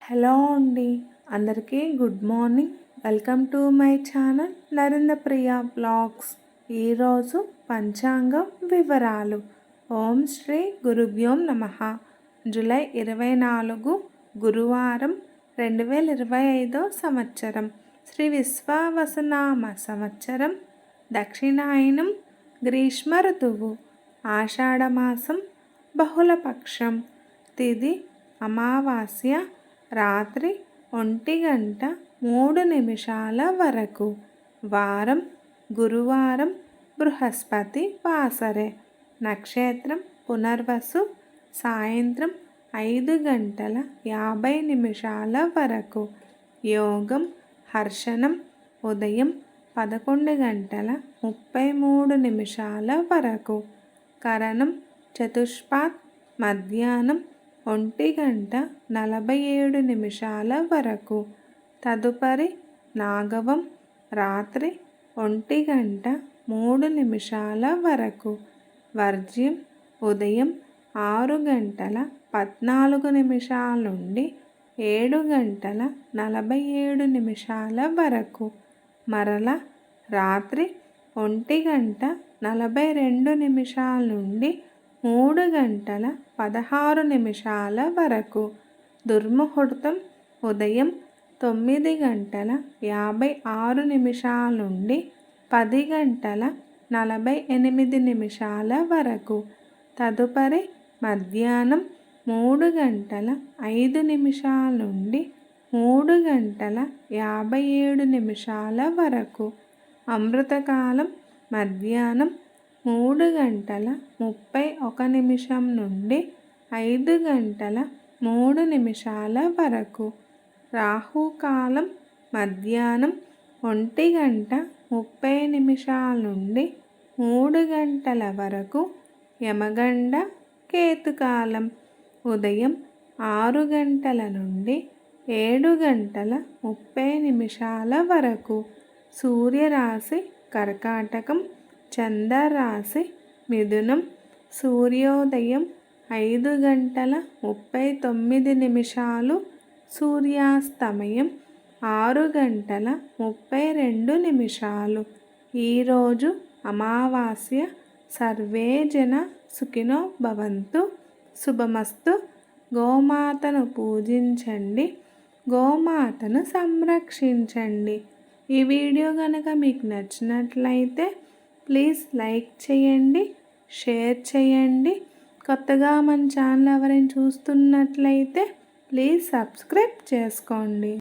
Hello అండి, అందరికీ good morning. Welcome to my channel Narendrapriya blogs. ఈరోజు పంచాంగం వివరాలు. ఓం శ్రీ గురుభ్యోం నమః. జూలై 24 గురువారం 2025 సంవత్సరం. శ్రీ విశ్వావసునామ సంవత్సరం. దక్షిణాయనం, గ్రీష్మ ఋతువు, ఆషాఢమాసం, బహుళపక్షం. తిథి అమావాస్య, రాత్రి 1:03 వరకు. వారం గురువారం, బృహస్పతి వాసరే. నక్షత్రం పునర్వసు, సాయంత్రం 5:50 వరకు. యోగం హర్షణం, ఉదయం 11:33 వరకు. కరణం చతుష్పాత్, మధ్యాహ్నం 1:47 వరకు. తదుపరి నాగవం, రాత్రి 1:03 వరకు. వర్జ్యం ఉదయం 6:14 నుండి 7:47 వరకు. మరల రాత్రి 1:42 నుండి 3:16 వరకు. దుర్ముహూర్తం ఉదయం 9:56 నుండి 10:48 వరకు. తదుపరి మధ్యాహ్నం 3:05 నుండి 3:57 వరకు. అమృతకాలం మధ్యాహ్నం 3:31 నుండి 5:03 వరకు. రాహుకాలం మధ్యాహ్నం 1:30 నుండి 3 వరకు. యమగండ కేతుకాలం ఉదయం 6 నుండి 7:30 వరకు. సూర్యరాశి కర్కాటకం, చంద్రరాశి మిథునం. సూర్యోదయం 5:39, సూర్యాస్తమయం 6:32. ఈరోజు అమావాస్య. సర్వే జన సుఖినో భవంతు. శుభమస్తు. గోమాతను పూజించండి, గోమాతను సంరక్షించండి. ఈ వీడియో కనుక మీకు నచ్చినట్లయితే ప్లీజ్ లైక్ చేయండి, షేర్ చేయండి. కొత్తగా మన ఛానల్ ఎవరైనా చూస్తున్నట్లయితే ప్లీజ్ సబ్స్క్రైబ్ చేసుకోండి.